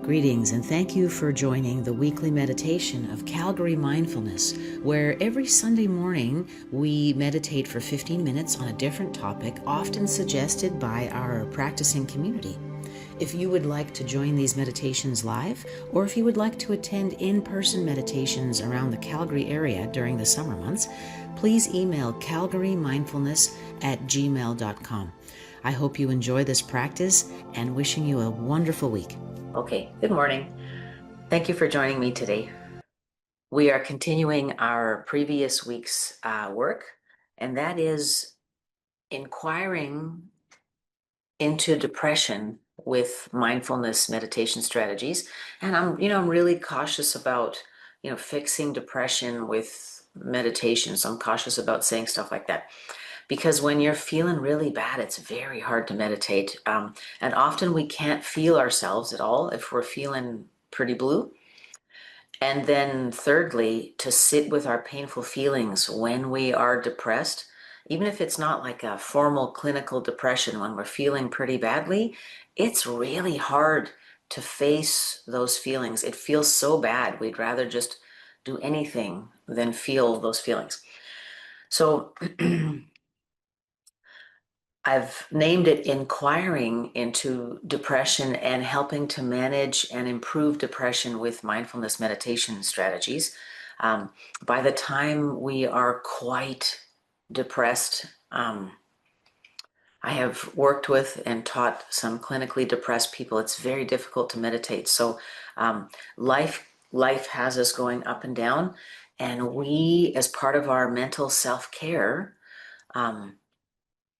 Greetings and thank you for joining the weekly meditation of Calgary Mindfulness, where every Sunday morning we meditate for 15 minutes on a different topic, often suggested by our practicing community. If you would like to join these meditations live, or if you would like to attend in-person meditations around the Calgary area during the summer months, please email CalgaryMindfulness@gmail.com. I hope you enjoy this practice and wishing you a wonderful week. Okay, good morning. Thank you for joining me today. We are continuing our previous week's work, and that is inquiring into depression with mindfulness meditation strategies. And I'm really cautious about, fixing depression with meditation. So I'm cautious about saying stuff like that. Because when you're feeling really bad, it's very hard to meditate. And often we can't feel ourselves at all if we're feeling pretty blue. And then thirdly, to sit with our painful feelings when we are depressed, even if it's not like a formal clinical depression, when we're feeling pretty badly, it's really hard to face those feelings. It feels so bad. We'd rather just do anything than feel those feelings. So I've named it Inquiring into Depression and Helping to Manage and Improve Depression with Mindfulness Meditation Strategies. By the time we are quite depressed, I have worked with and taught some clinically depressed people. It's very difficult to meditate. So life has us going up and down, and we, as part of our mental self-care,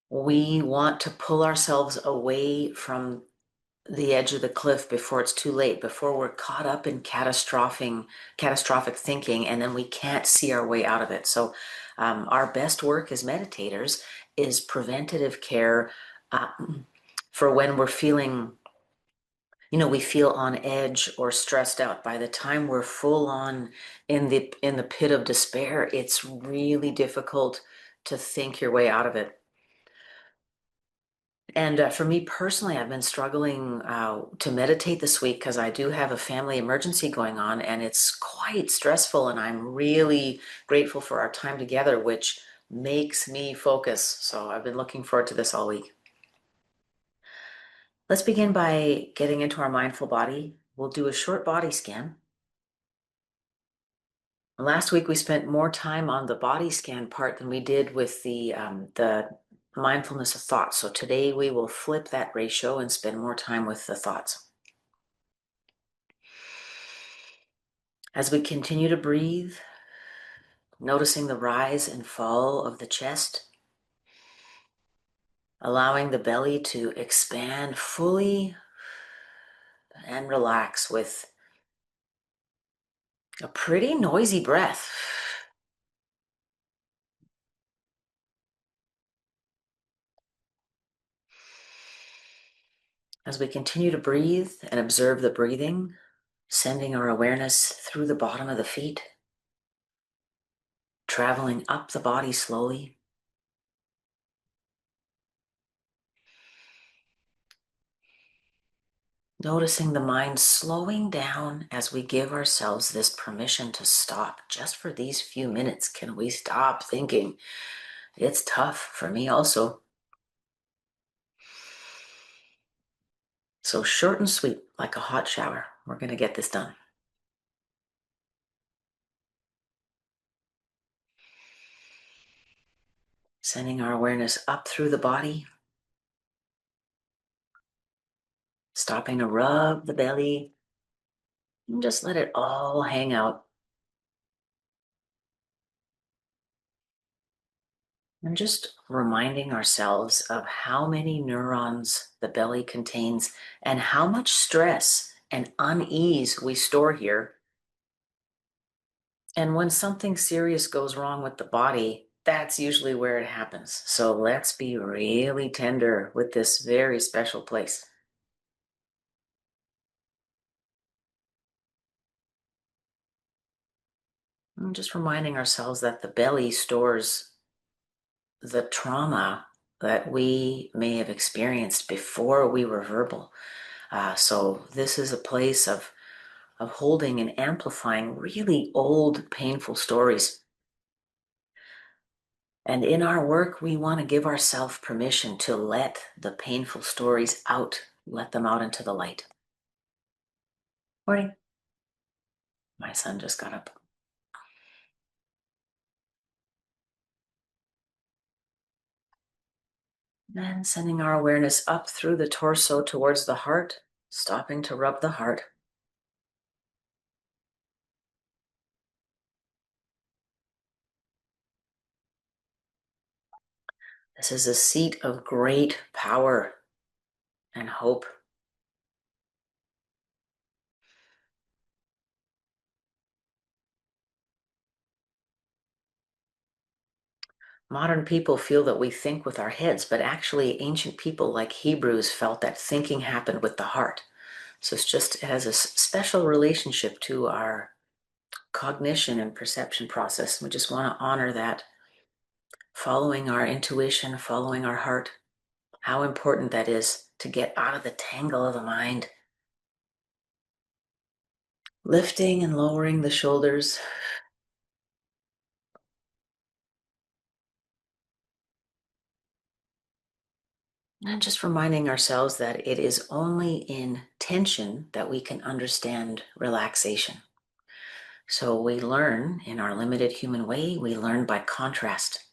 we want to pull ourselves away from the edge of the cliff before it's too late, before we're caught up in catastrophic thinking, and then we can't see our way out of it. So our best work as meditators is preventative care for when we're feeling, we feel on edge or stressed out. By the time we're full on in the pit of despair, it's really difficult to think your way out of it. And for me personally, I've been struggling to meditate this week because I do have a family emergency going on, and it's quite stressful, and I'm really grateful for our time together, which makes me focus. So I've been looking forward to this all week. Let's begin by getting into our mindful body. We'll do a short body scan. Last week, we spent more time on the body scan part than we did with the mindfulness of thoughts. So today we will flip that ratio and spend more time with the thoughts. As we continue to breathe, noticing the rise and fall of the chest, allowing the belly to expand fully and relax with a pretty noisy breath. As we continue to breathe and observe the breathing, sending our awareness through the bottom of the feet, traveling up the body slowly. Noticing the mind slowing down as we give ourselves this permission to stop. Just for these few minutes, can we stop thinking? It's tough for me also. So short and sweet, like a hot shower. We're going to get this done. Sending our awareness up through the body. Stopping to rub the belly. And just let it all hang out. And just reminding ourselves of how many neurons the belly contains and how much stress and unease we store here. And when something serious goes wrong with the body, that's usually where it happens. So let's be really tender with this very special place. And just reminding ourselves that the belly stores the trauma that we may have experienced before we were verbal. So this is a place of holding and amplifying really old, painful stories. And in our work, we want to give ourselves permission to let the painful stories out, let them out into the light. Morning. My son just got up. And sending our awareness up through the torso towards the heart, stopping to rub the heart. This is a seat of great power and hope. Modern people feel that we think with our heads, but actually ancient people like Hebrews felt that thinking happened with the heart. So it has a special relationship to our cognition and perception process. We just want to honor that, following our intuition, following our heart, how important that is to get out of the tangle of the mind. Lifting and lowering the shoulders. And just reminding ourselves that it is only in tension that we can understand relaxation. So we learn in our limited human way, we learn by contrast.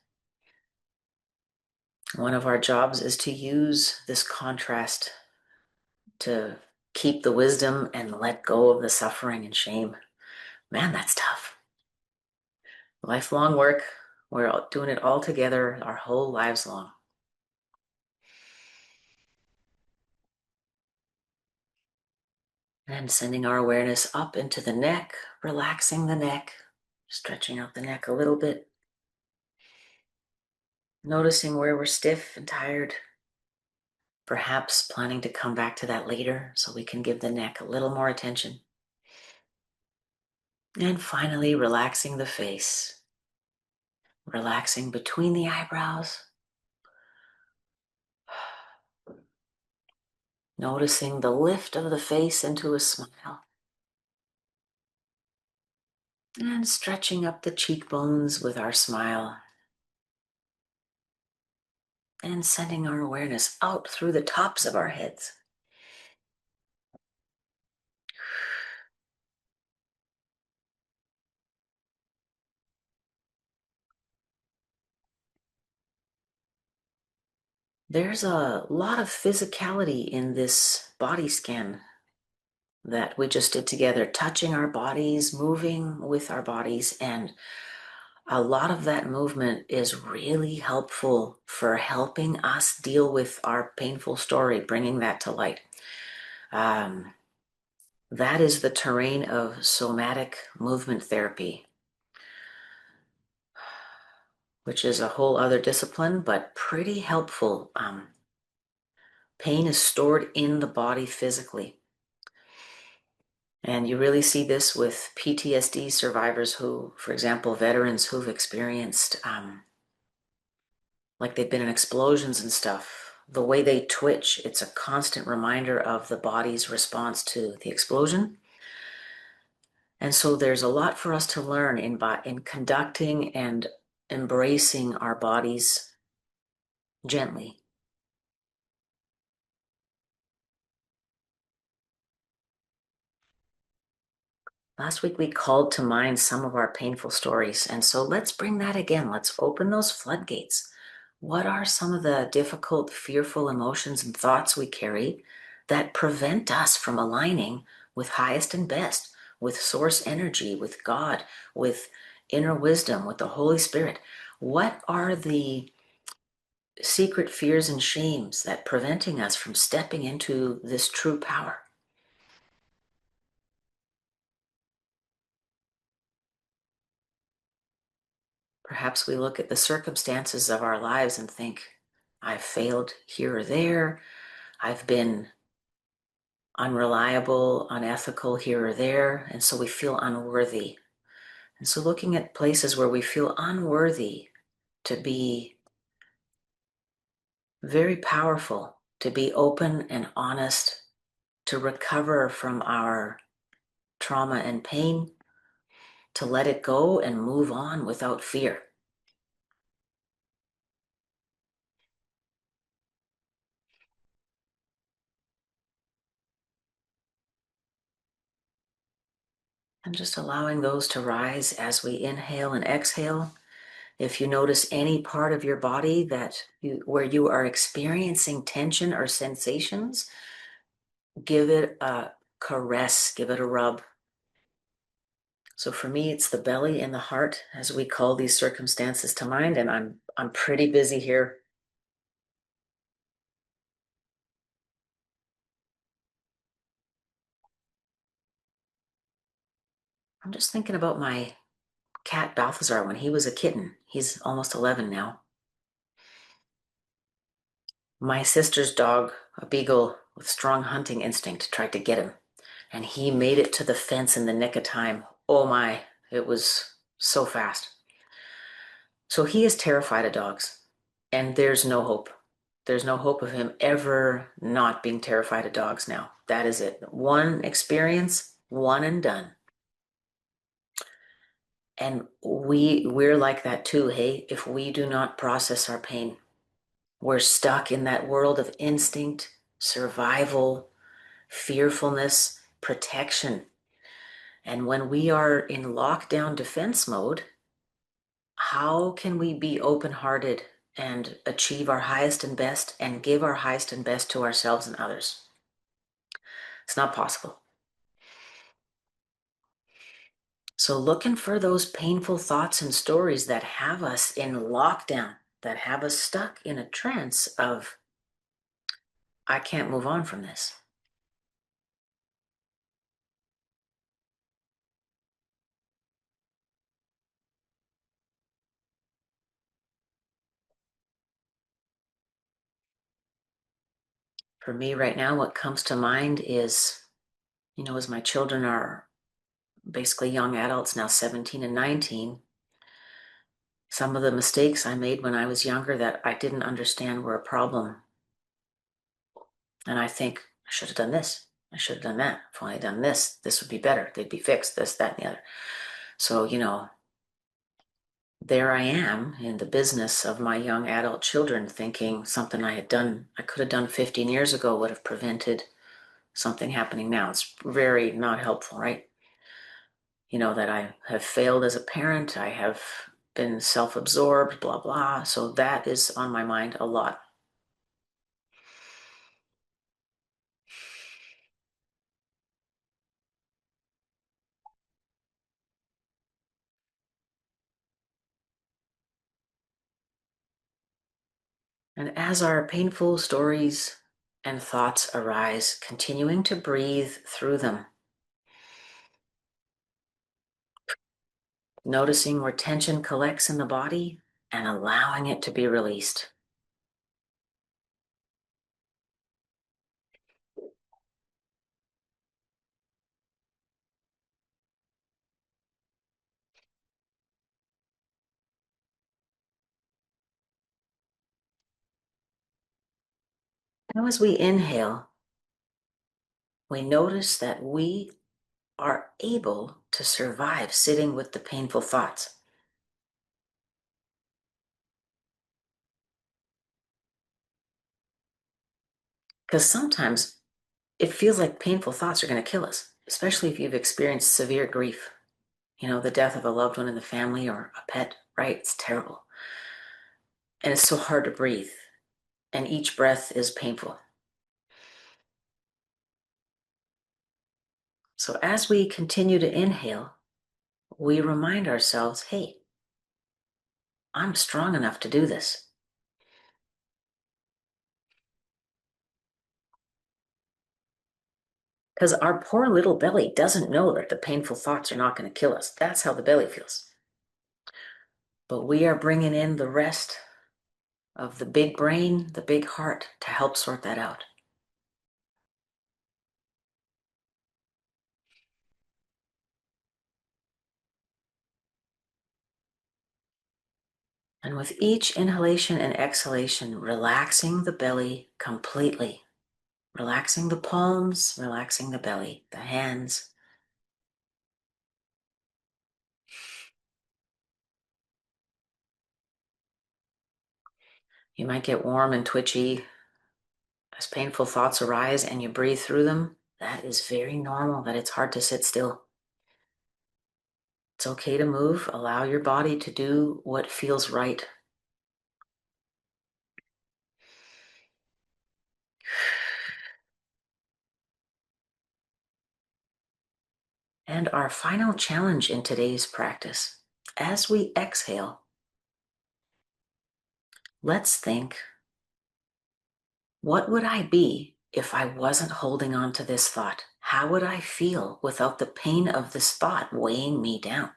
One of our jobs is to use this contrast to keep the wisdom and let go of the suffering and shame. Man, that's tough. Lifelong work. We're doing it all together our whole lives long. And sending our awareness up into the neck, relaxing the neck, stretching out the neck a little bit. Noticing where we're stiff and tired. Perhaps planning to come back to that later so we can give the neck a little more attention. And finally, relaxing the face. Relaxing between the eyebrows. Noticing the lift of the face into a smile. And stretching up the cheekbones with our smile. And sending our awareness out through the tops of our heads. There's a lot of physicality in this body scan that we just did together, touching our bodies, moving with our bodies, and a lot of that movement is really helpful for helping us deal with our painful story, bringing that to light. That is the terrain of somatic movement therapy, which is a whole other discipline, but pretty helpful. Pain is stored in the body physically. And you really see this with PTSD survivors who, for example, veterans who've experienced, like they've been in explosions and stuff. The way they twitch, it's a constant reminder of the body's response to the explosion. And so there's a lot for us to learn in conducting and embracing our bodies gently. Last week, we called to mind some of our painful stories. And so let's bring that again. Let's open those floodgates. What are some of the difficult, fearful emotions and thoughts we carry that prevent us from aligning with highest and best, with source energy, with God, with inner wisdom, with the Holy Spirit? What are the secret fears and shames that preventing us from stepping into this true power? Perhaps we look at the circumstances of our lives and think, I've failed here or there. I've been unreliable, unethical here or there. And so we feel unworthy. And so looking at places where we feel unworthy, to be very powerful, to be open and honest, to recover from our trauma and pain, to let it go and move on without fear. And just allowing those to rise as we inhale and exhale. If you notice any part of your body where you are experiencing tension or sensations, give it a caress, give it a rub. So for me, it's the belly and the heart as we call these circumstances to mind, and I'm pretty busy here. I'm just thinking about my cat Balthazar when he was a kitten. He's almost 11 now. My sister's dog, a beagle with strong hunting instinct, tried to get him, and he made it to the fence in the nick of time. Oh my, it was so fast. So he is terrified of dogs, and there's no hope. There's no hope of him ever not being terrified of dogs now. That is it. One experience, one and done. And we're like that too, hey? If we do not process our pain, we're stuck in that world of instinct, survival, fearfulness, protection. And when we are in lockdown defense mode, how can we be open-hearted and achieve our highest and best and give our highest and best to ourselves and others? It's not possible. So looking for those painful thoughts and stories that have us in lockdown, that have us stuck in a trance of, I can't move on from this. For me right now, what comes to mind is, as my children are basically young adults now, 17 and 19, some of the mistakes I made when I was younger that I didn't understand were a problem. And I think, I should have done this. I should have done that. If only I'd done this, this would be better. They'd be fixed, this, that, and the other. So, there I am in the business of my young adult children thinking something I could have done 15 years ago would have prevented something happening now. It's very not helpful, right? That I have failed as a parent. I have been self-absorbed, blah, blah. So that is on my mind a lot. And as our painful stories and thoughts arise, continuing to breathe through them, noticing where tension collects in the body and allowing it to be released. Now, as we inhale, we notice that we are able to survive sitting with the painful thoughts. Because sometimes it feels like painful thoughts are going to kill us, especially if you've experienced severe grief. The death of a loved one in the family or a pet, right? It's terrible. And it's so hard to breathe. And each breath is painful. So as we continue to inhale, we remind ourselves, hey, I'm strong enough to do this. Because our poor little belly doesn't know that the painful thoughts are not going to kill us. That's how the belly feels. But we are bringing in the rest of the big brain, the big heart to help sort that out. And with each inhalation and exhalation, relaxing the belly completely. Relaxing the palms, relaxing the belly, the hands. You might get warm and twitchy as painful thoughts arise and you breathe through them. That is very normal, that it's hard to sit still. It's okay to move. Allow your body to do what feels right. And our final challenge in today's practice, as we exhale, let's think, what would I be if I wasn't holding on to this thought? How would I feel without the pain of this thought weighing me down,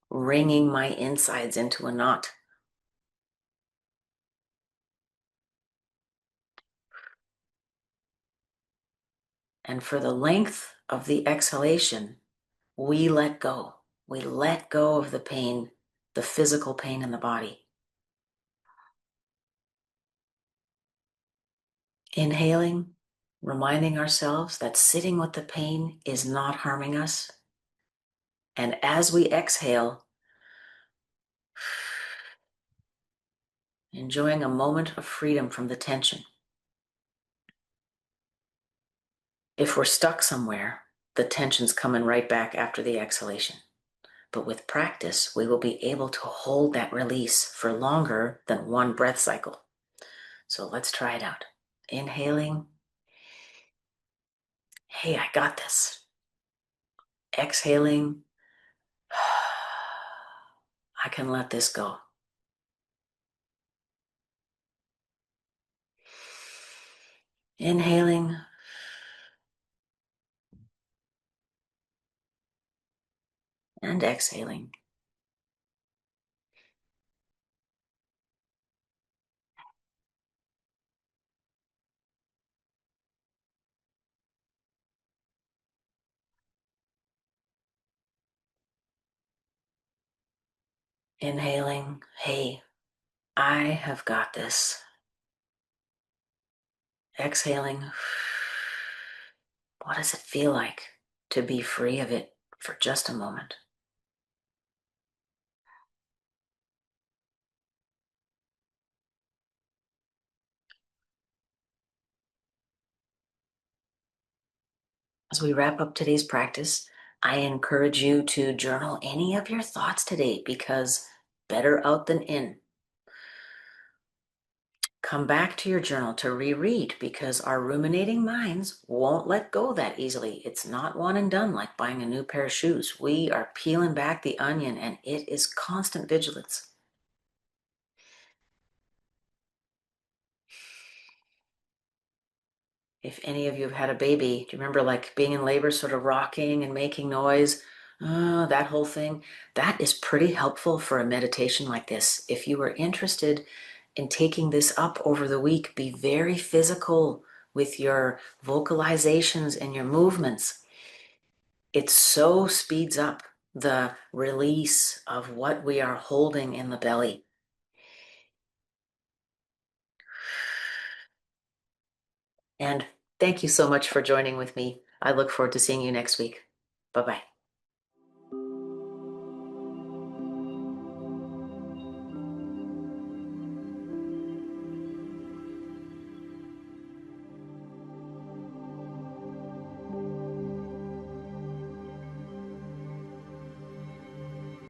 wringing my insides into a knot? And for the length of the exhalation, we let go. We let go of the pain, the physical pain in the body. Inhaling, reminding ourselves that sitting with the pain is not harming us. And as we exhale, enjoying a moment of freedom from the tension. If we're stuck somewhere, the tension's coming right back after the exhalation. But with practice, we will be able to hold that release for longer than one breath cycle. So let's try it out. Inhaling. Hey, I got this. Exhaling. I can let this go. Inhaling. And exhaling. Inhaling. Hey, I have got this. Exhaling. What does it feel like to be free of it for just a moment? As we wrap up today's practice, I encourage you to journal any of your thoughts today, because better out than in. Come back to your journal to reread, because our ruminating minds won't let go that easily. It's not one and done like buying a new pair of shoes. We are peeling back the onion, and it is constant vigilance. If any of you have had a baby, do you remember like being in labor, sort of rocking and making noise? That whole thing. That is pretty helpful for a meditation like this. If you are interested in taking this up over the week, be very physical with your vocalizations and your movements. It so speeds up the release of what we are holding in the belly. And thank you so much for joining with me. I look forward to seeing you next week. Bye-bye.